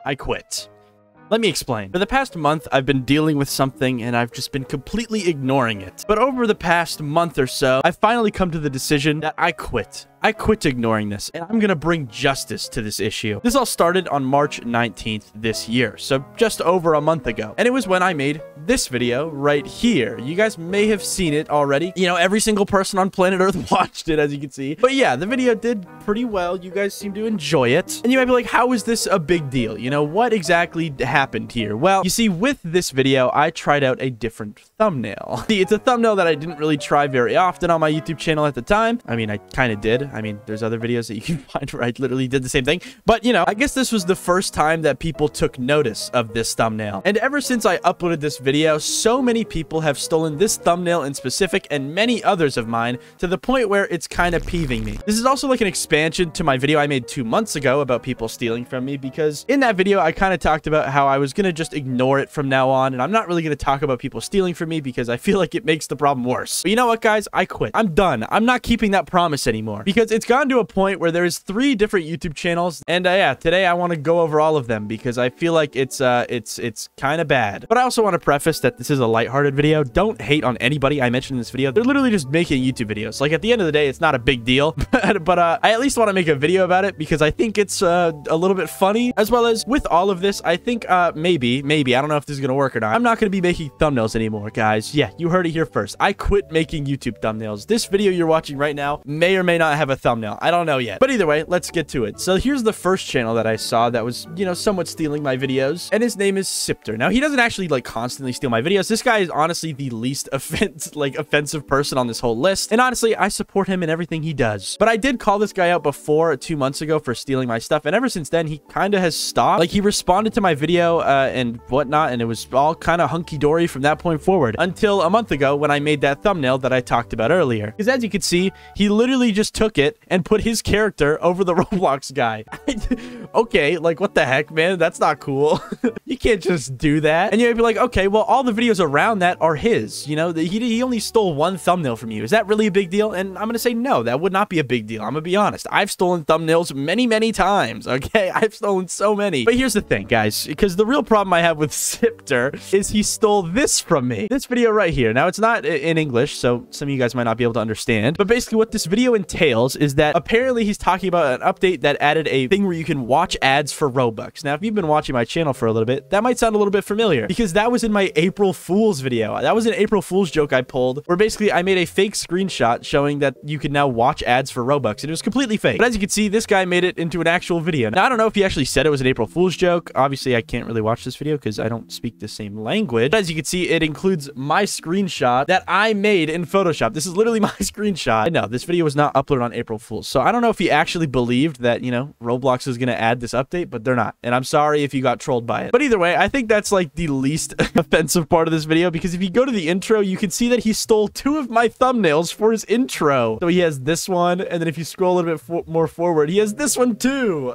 I quit. Let me explain. For the past month, I've been dealing with something and I've just been completely ignoring it. But over the past month or so, I've finally come to the decision that I quit. I quit ignoring this, and I'm gonna bring justice to this issue. This all started on March 19th this year, so just over a month ago. And it was when I made this video right here. You guys may have seen it already. You know, every single person on planet Earth watched it, as you can see. But yeah, the video did pretty well. You guys seem to enjoy it. And you might be like, how is this a big deal? You know, what exactly happened here? Well, you see, with this video, I tried out a different thumbnail. See, it's a thumbnail that I didn't really try very often on my YouTube channel at the time. I mean, I kind of did. I mean, there's other videos that you can find where I literally did the same thing. But, you know, I guess this was the first time that people took notice of this thumbnail. And ever since I uploaded this video, so many people have stolen this thumbnail in specific and many others of mine to the point where it's kind of peeving me. This is also like an expansion to my video I made 2 months ago about people stealing from me, because in that video, I kind of talked about how I was going to just ignore it from now on. And I'm not really going to talk about people stealing from me because I feel like it makes the problem worse. But you know what, guys? I quit. I'm done. I'm not keeping that promise anymore because it's gone to a point where there's 3 different YouTube channels, and yeah, today I want to go over all of them because I feel like it's kind of bad. But I also want to preface that this is a lighthearted video. Don't hate on anybody I mentioned in this video. They're literally just making YouTube videos. Like, at the end of the day, it's not a big deal, but I at least want to make a video about it because I think it's a little bit funny, as well as with all of this. I think maybe I don't know if this is gonna work or not. I'm not gonna be making thumbnails anymore, guys. Yeah, you heard it here first. I quit making YouTube thumbnails. This video you're watching right now may or may not have a thumbnail. I don't know yet. But either way, let's get to it. So here's the first channel that I saw that was, you know, somewhat stealing my videos, and his name is Sipter. Now, he doesn't actually like constantly steal my videos. This guy is honestly the least offensive person on this whole list, and honestly, I support him in everything he does. But I did call this guy out before 2 months ago for stealing my stuff, and ever since then, he kind of has stopped. Like, he responded to my video and whatnot, and it was all kind of hunky-dory from that point forward until a month ago when I made that thumbnail that I talked about earlier. Because as you can see, he literally just took it and put his character over the Roblox guy. Okay, like, what the heck, man? That's not cool. You can't just do that. And you might be like, okay, well, all the videos around that are his. You know, he only stole 1 thumbnail from you. Is that really a big deal? And I'm gonna say no, that would not be a big deal. I'm gonna be honest. I've stolen thumbnails many times, okay? I've stolen so many. But here's the thing, guys, because the real problem I have with Sipter is he stole this from me. This video right here. Now, it's not in English, so some of you guys might not be able to understand. But basically what this video entails is that apparently he's talking about an update that added a thing where you can watch ads for Robux. Now, if you've been watching my channel for a little bit, that might sound a little bit familiar because that was in my April Fool's video. That was an April Fool's joke I pulled where basically I made a fake screenshot showing that you can now watch ads for Robux, and it was completely fake. But as you can see, this guy made it into an actual video. Now, I don't know if he actually said it was an April Fool's joke. Obviously, I can't really watch this video because I don't speak the same language. But as you can see, it includes my screenshot that I made in Photoshop. This is literally my screenshot. I know this video was not uploaded on April Fool's, so I don't know if he actually believed that, you know, Roblox is going to add this update, but they're not. And I'm sorry if you got trolled by it. But either way, I think that's like the least offensive part of this video, because if you go to the intro, you can see that he stole 2 of my thumbnails for his intro. So he has this one, and then if you scroll a little bit more forward, he has this one too.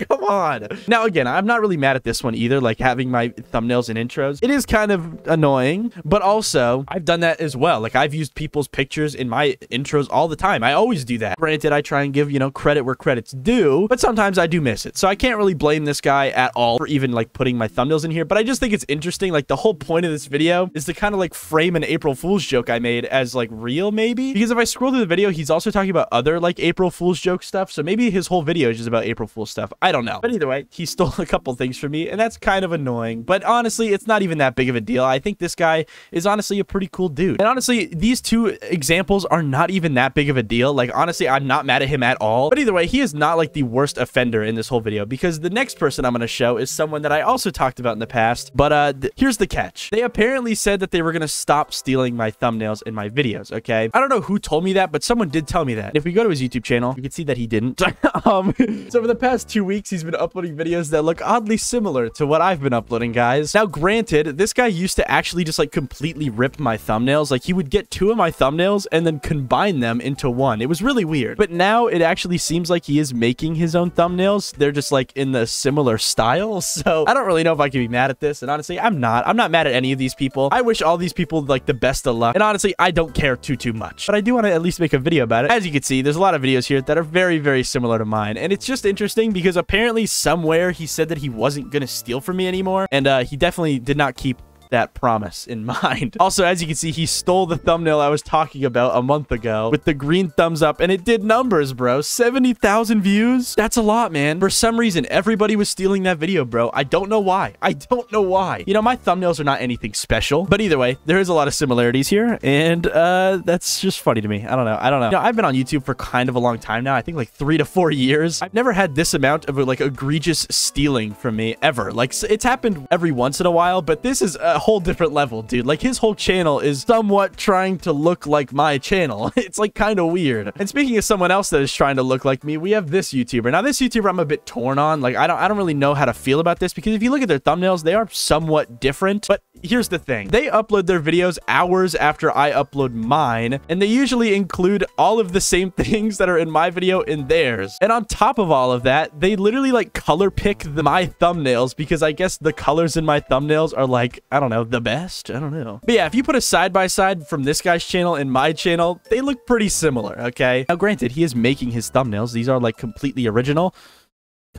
Come on. Now, again, I'm not really mad at this one either, like having my thumbnails and intros. It is kind of annoying, but also I've done that as well. Like, I've used people's pictures in my intros all the time. I always do that. Granted, I try and give, you know, credit where credit's due, but sometimes I do miss it. So I can't really blame this guy at all for even like putting my thumbnails in here, but I just think it's interesting. Like, the whole point of this video is to kind of like frame an April Fool's joke I made as like real, maybe, because if I scroll through the video, he's also talking about other like April Fool's joke stuff. So maybe his whole video is just about April Fool's stuff. I don't know. But either way, he stole a couple things from me, and that's kind of annoying. But honestly, it's not even that big of a deal. I think this guy is honestly a pretty cool dude. And honestly, these 2 examples are not even that big of a deal. Like, honestly, I'm not mad at him at all. But either way, he is not like the worst offender in this whole video, because the next person I'm going to show is someone that I also talked about in the past. But here's the catch. They apparently said that they were going to stop stealing my thumbnails in my videos, okay? I don't know who told me that, but someone did tell me that. And if we go to his YouTube channel, you can see that he didn't. So for the past 2 weeks, he's been uploading videos that look oddly similar to what I've been uploading, guys. Now, granted, this guy used to actually just like completely rip my thumbnails. Like, he would get 2 of my thumbnails and then combine them into 1. It was really weird. But now it actually seems like he is making his own thumbnails. They're just like in the similar style. So I don't really really know if I can be mad at this. And honestly, I'm not. I'm not mad at any of these people. I wish all these people like the best of luck. And honestly, I don't care too much. But I do want to at least make a video about it. As you can see, there's a lot of videos here that are very similar to mine. And it's just interesting because apparently somewhere he said that he wasn't going to steal from me anymore. And he definitely did not keep that promise in mind. Also, as you can see, he stole the thumbnail I was talking about a month ago with the green thumbs up, and it did numbers, bro. 70,000 views. That's a lot, man. For some reason, everybody was stealing that video, bro. I don't know why. I don't know why. You know, my thumbnails are not anything special, but either way, there is a lot of similarities here, and that's just funny to me. I don't know. You know, I've been on YouTube for kind of a long time now. I think like 3 to 4 years. I've never had this amount of like egregious stealing from me ever. Like, it's happened every once in a while, but this is a whole different level, dude. Like, his whole channel is somewhat trying to look like my channel. It's like kind of weird. And speaking of someone else that is trying to look like me, we have this YouTuber. Now, this YouTuber I'm a bit torn on. Like, I don't really know how to feel about this, because if you look at their thumbnails, they are somewhat different. But here's the thing. They upload their videos hours after I upload mine, and they usually include all of the same things that are in my video in theirs. And on top of all of that, they literally like color pick my thumbnails, because I guess the colors in my thumbnails are like, I don't know, the best. I don't know. But yeah, if you put a side-by-side from this guy's channel and my channel, they look pretty similar, okay? Now, granted, he is making his thumbnails. These are like completely original.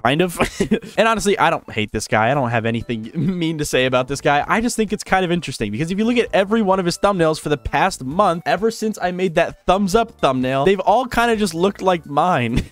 Kind of. And honestly, I don't hate this guy. I don't have anything mean to say about this guy. I just think it's kind of interesting, because if you look at every one of his thumbnails for the past month, ever since I made that thumbs up thumbnail, they've all kind of just looked like mine.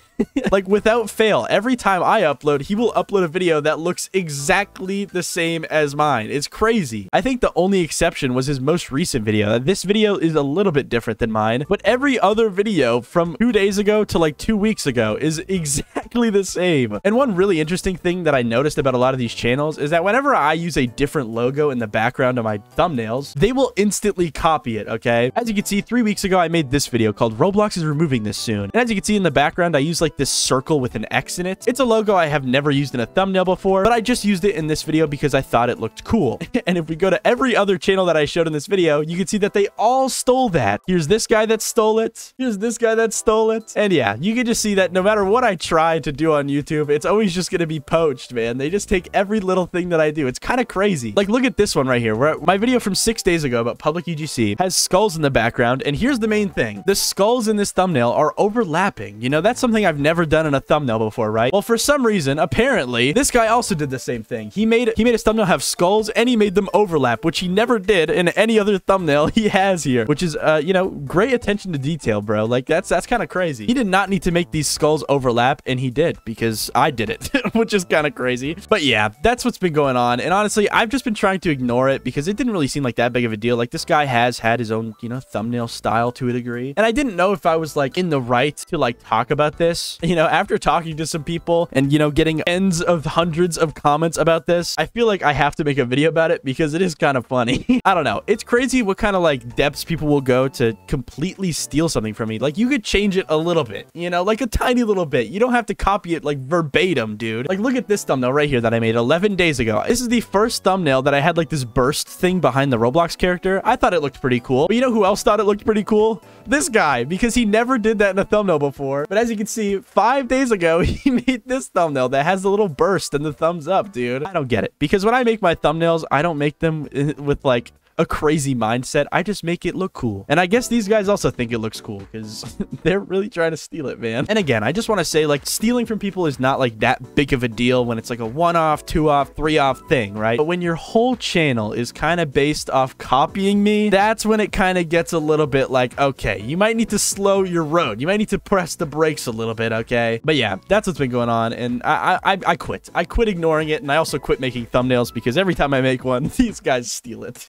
Like, without fail, every time I upload, he will upload a video that looks exactly the same as mine. It's crazy. I think the only exception was his most recent video. This video is a little bit different than mine, but every other video from 2 days ago to like 2 weeks ago is exactly the same. And one really interesting thing that I noticed about a lot of these channels is that whenever I use a different logo in the background of my thumbnails, they will instantly copy it, okay? As you can see, 3 weeks ago, I made this video called Roblox is removing this soon. And as you can see in the background, I use like this circle with an X in it. It's a logo I have never used in a thumbnail before, but I just used it in this video because I thought it looked cool. And if we go to every other channel that I showed in this video, you can see that they all stole that. Here's this guy that stole it. Here's this guy that stole it. And yeah, you can just see that no matter what I try to do on YouTube, it's always just going to be poached, man. They just take every little thing that I do. It's kind of crazy. Like, look at this one right here, where my video from 6 days ago about public UGC has skulls in the background. And here's the main thing. The skulls in this thumbnail are overlapping. You know, that's something I've never done in a thumbnail before, right? Well, for some reason, apparently, this guy also did the same thing. He made his thumbnail have skulls, and he made them overlap, which he never did in any other thumbnail he has here, which is, you know, great attention to detail, bro. Like, that's kind of crazy. He did not need to make these skulls overlap, and he did, because I did it, which is kind of crazy. But yeah, that's what's been going on, and honestly, I've just been trying to ignore it, because it didn't really seem like that big of a deal. Like, this guy has had his own, you know, thumbnail style to a degree, and I didn't know if I was, like, in the right to, like, talk about this. You know, after talking to some people and, you know, getting tens of hundreds of comments about this, I feel like I have to make a video about it, because it is kind of funny. I don't know. It's crazy what kind of, like, depths people will go to completely steal something from me. Like, you could change it a little bit, you know, like a tiny little bit. You don't have to copy it, like, verbatim, dude. Like, look at this thumbnail right here that I made 11 days ago. This is the first thumbnail that I had, like, this burst thing behind the Roblox character. I thought it looked pretty cool. But you know who else thought it looked pretty cool? This guy, because he never did that in a thumbnail before. But as you can see, 5 days ago, he made this thumbnail that has the little burst and the thumbs up, dude. I don't get it, because when I make my thumbnails, I don't make them with like a crazy mindset. I just make it look cool. And I guess these guys also think it looks cool, because they're really trying to steal it, man. And again, I just want to say, like, stealing from people is not like that big of a deal when it's like a 1-off, 2-off, 3-off thing, right? But when your whole channel is kind of based off copying me, that's when it kind of gets a little bit like, okay, you might need to slow your road. You might need to press the brakes a little bit, okay? But yeah, that's what's been going on, and I quit. I quit ignoring it, and I also quit making thumbnails, because every time I make one, these guys steal it.